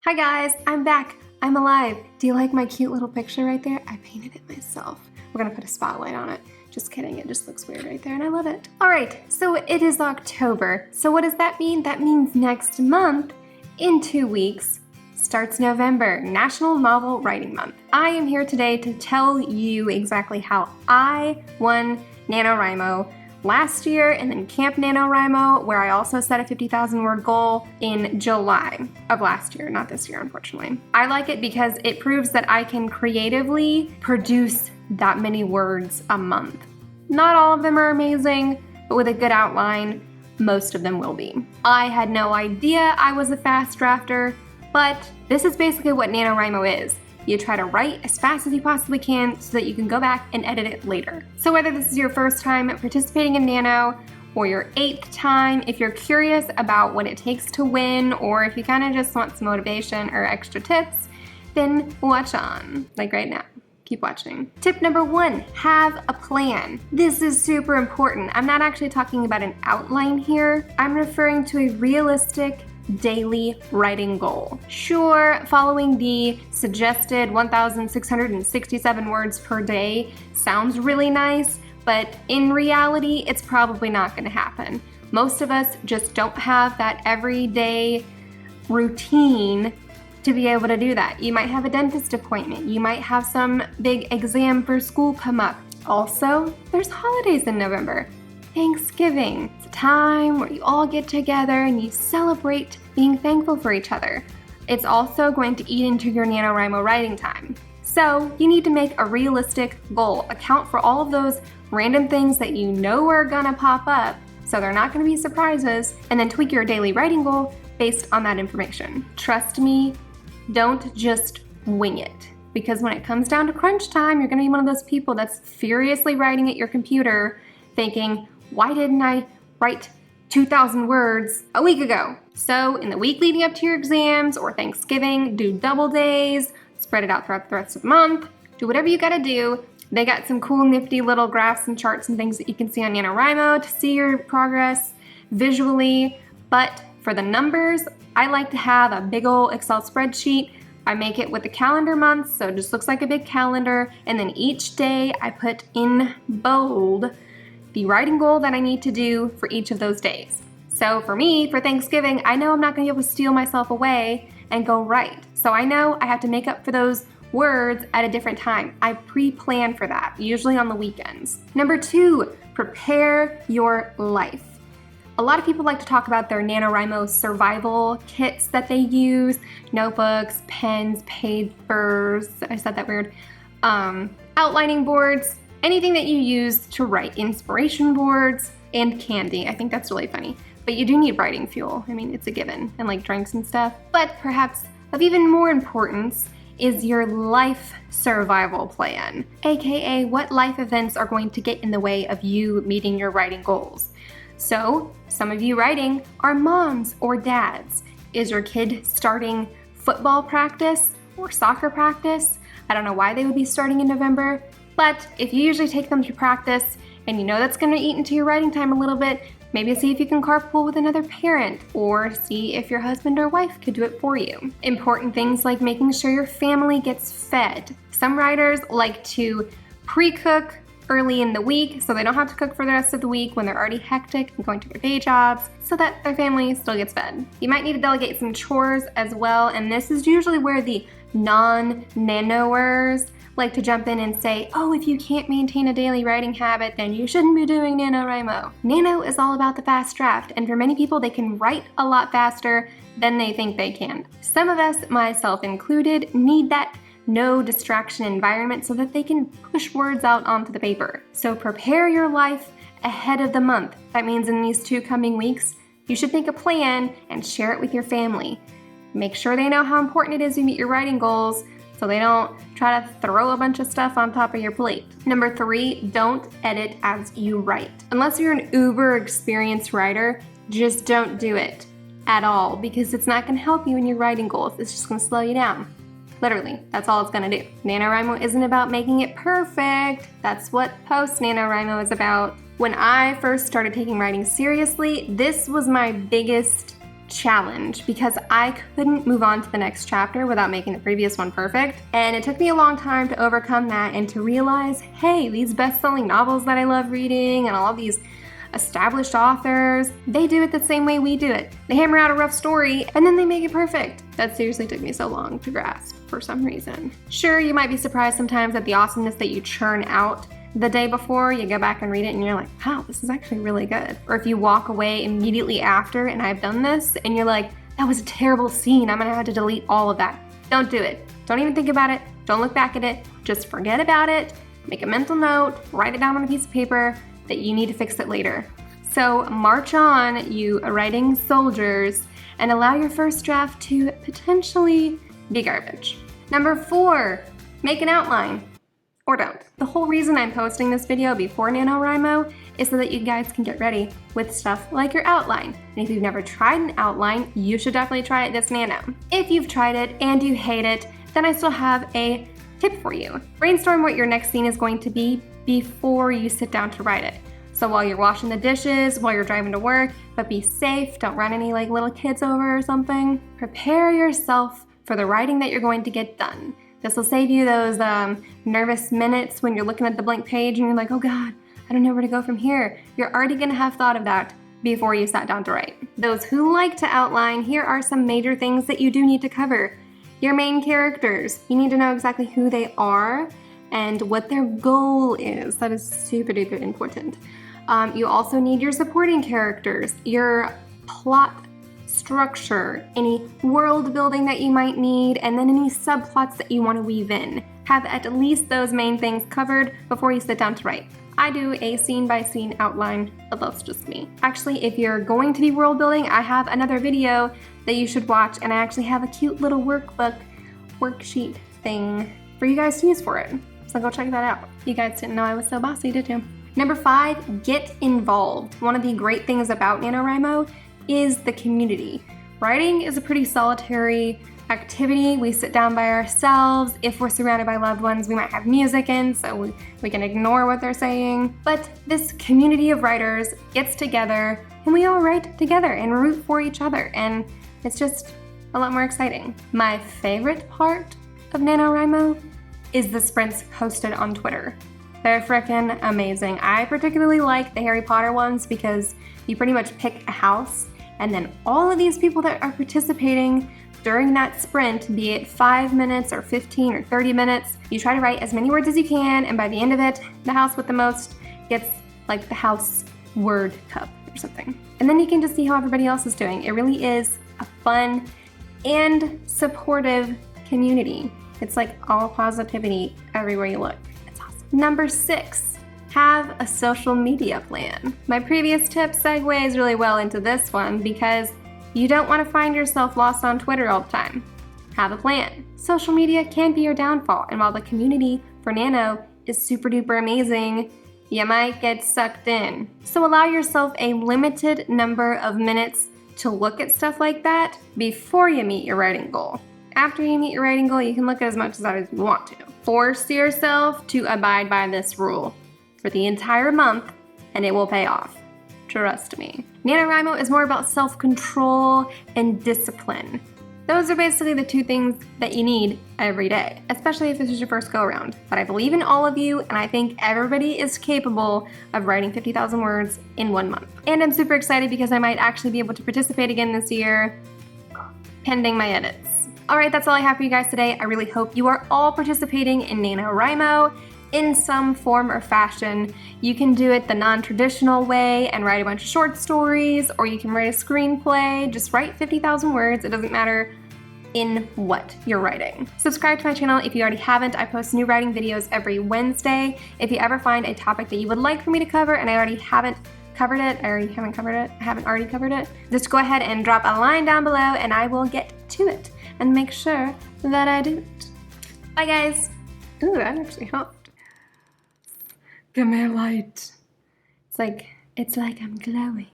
Hi guys, I'm back. I'm alive. Do you like my cute little picture right there? I painted it myself. We're gonna put a spotlight on it. Just kidding, it just looks weird right there and I love it. All right, so it is October. So what does that mean? That means next month, in 2 weeks, starts November, National Novel Writing Month. I am here today to tell you exactly how I won NaNoWriMo last year, and then Camp NaNoWriMo, where I also set a 50,000 word goal in July of last year, not this year, unfortunately. I like it because it proves that I can creatively produce that many words a month. Not all of them are amazing, but with a good outline, most of them will be. I had no idea I was a fast drafter, but this is basically what NaNoWriMo is. You try to write as fast as you possibly can so that you can go back and edit it later. So whether this is your first time participating in Nano or your 8th time, if you're curious about what it takes to win, or if you kind of just want some motivation or extra tips, then watch on, like right now. Keep watching. Tip number 1, have a plan. This is super important. I'm not actually talking about an outline here. I'm referring to a realistic daily writing goal. Sure, following the suggested 1,667 words per day sounds really nice, but in reality, it's probably not gonna happen. Most of us just don't have that everyday routine to be able to do that. You might have a dentist appointment. You might have some big exam for school come up. Also, there's holidays in November. Thanksgiving. It's a time where you all get together and you celebrate being thankful for each other. It's also going to eat into your NaNoWriMo writing time. So you need to make a realistic goal. Account for all of those random things that you know are gonna pop up, so they're not gonna be surprises, and then tweak your daily writing goal based on that information. Trust me, don't just wing it. Because when it comes down to crunch time, you're gonna be one of those people that's furiously writing at your computer thinking, why didn't I write 2,000 words a week ago? So in the week leading up to your exams or Thanksgiving, do double days, spread it out throughout the rest of the month, do whatever you gotta do. They got some cool nifty little graphs and charts and things that you can see on NaNoWriMo to see your progress visually. But for the numbers, I like to have a big old Excel spreadsheet. I make it with the calendar months, so it just looks like a big calendar. And then each day I put in bold the writing goal that I need to do for each of those days. So for me, for Thanksgiving, I know I'm not gonna be able to steal myself away and go write. So I know I have to make up for those words at a different time. I pre-plan for that, usually on the weekends. Number 2, prepare your life. A lot of people like to talk about their NaNoWriMo survival kits that they use, notebooks, pens, papers, I said that weird, outlining boards, anything that you use to write, inspiration boards, and candy. I think that's really funny. But you do need writing fuel. I mean, it's a given, and like drinks and stuff. But perhaps of even more importance is your life survival plan, AKA what life events are going to get in the way of you meeting your writing goals. So, some of you writing are moms or dads. Is your kid starting football practice or soccer practice? I don't know why they would be starting in November, but if you usually take them to practice and you know that's gonna eat into your writing time a little bit, maybe see if you can carpool with another parent or see if your husband or wife could do it for you. Important things like making sure your family gets fed. Some writers like to pre-cook early in the week so they don't have to cook for the rest of the week when they're already hectic and going to their day jobs so that their family still gets fed. You might need to delegate some chores as well, and this is usually where the non-nanoers like to jump in and say, oh, if you can't maintain a daily writing habit, then you shouldn't be doing NaNoWriMo. Nano is all about the fast draft, and for many people, they can write a lot faster than they think they can. Some of us, myself included, need that no distraction environment so that they can push words out onto the paper. So prepare your life ahead of the month. That means in these 2 coming weeks, you should make a plan and share it with your family. Make sure they know how important it is to meet your writing goals so they don't try to throw a bunch of stuff on top of your plate. Number 3, don't edit as you write. Unless you're an uber experienced writer, just don't do it at all because it's not gonna help you in your writing goals. It's just gonna slow you down. Literally, that's all it's gonna do. NaNoWriMo isn't about making it perfect. That's what post NaNoWriMo is about. When I first started taking writing seriously, this was my biggest challenge because I couldn't move on to the next chapter without making the previous one perfect. And it took me a long time to overcome that and to realize, hey, these best-selling novels that I love reading and all of these established authors, they do it the same way we do it. They hammer out a rough story and then they make it perfect. That seriously took me so long to grasp for some reason. Sure, you might be surprised sometimes at the awesomeness that you churn out the day before. You go back and read it and you're like, wow, this is actually really good. Or if you walk away immediately after, and I've done this, and you're like, that was a terrible scene, I'm gonna have to delete all of that. Don't do it. Don't even think about it. Don't look back at it. Just forget about it. Make a mental note, write it down on a piece of paper that you need to fix it later. So march on, you writing soldiers, and allow your first draft to potentially be garbage. Number 4, make an outline. Or don't. The whole reason I'm posting this video before NaNoWriMo is so that you guys can get ready with stuff like your outline. And if you've never tried an outline, you should definitely try it this Nano. If you've tried it and you hate it, then I still have a tip for you. Brainstorm what your next scene is going to be before you sit down to write it. So while you're washing the dishes, while you're driving to work, but be safe, don't run any like little kids over or something. Prepare yourself for the writing that you're going to get done. This will save you those nervous minutes when you're looking at the blank page and you're like, oh God, I don't know where to go from here. You're already gonna have thought of that before you sat down to write. Those who like to outline, here are some major things that you do need to cover. Your main characters, you need to know exactly who they are and what their goal is. That is super duper important. You also need your supporting characters, your plot structure, any world building that you might need, and then any subplots that you want to weave in. Have at least those main things covered before you sit down to write. I do a scene by scene outline, but that's just me. Actually, if you're going to be world building, I have another video that you should watch, and I actually have a cute little worksheet thing for you guys to use for it. So go check that out. You guys didn't know I was so bossy, did you? Number 5, get involved. One of the great things about NaNoWriMo is the community. Writing is a pretty solitary activity. We sit down by ourselves. If we're surrounded by loved ones, we might have music in, so we can ignore what they're saying. But this community of writers gets together and we all write together and root for each other, and it's just a lot more exciting. My favorite part of NaNoWriMo is the sprints hosted on Twitter. They're frickin' amazing. I particularly like the Harry Potter ones because you pretty much pick a house, and then all of these people that are participating during that sprint, be it 5 minutes or 15 or 30 minutes, you try to write as many words as you can, and by the end of it, the house with the most gets like the house word cup or something. And then you can just see how everybody else is doing. It really is a fun and supportive community. It's like all positivity everywhere you look. It's awesome. Number 6. Have a social media plan. My previous tip segues really well into this one because you don't want to find yourself lost on Twitter all the time. Have a plan. Social media can be your downfall, and while the community for Nano is super duper amazing, you might get sucked in. So allow yourself a limited number of minutes to look at stuff like that before you meet your writing goal. After you meet your writing goal, you can look at as much as that as you want to. Force yourself to abide by this rule for the entire month, and it will pay off. Trust me. NaNoWriMo is more about self-control and discipline. Those are basically the 2 things that you need every day, especially if this is your first go-around. But I believe in all of you, and I think everybody is capable of writing 50,000 words in 1 month. And I'm super excited because I might actually be able to participate again this year, pending my edits. All right, that's all I have for you guys today. I really hope you are all participating in NaNoWriMo in some form or fashion. You can do it the non-traditional way and write a bunch of short stories, or you can write a screenplay. Just write 50,000 words. It doesn't matter in what you're writing. Subscribe to my channel if you already haven't. I post new writing videos every Wednesday. If you ever find a topic that you would like for me to cover and I haven't already covered it, just go ahead and drop a line down below and I will get to it and make sure that I do it. Bye guys. Ooh, that actually helped. Give me a light. It's like I'm glowing.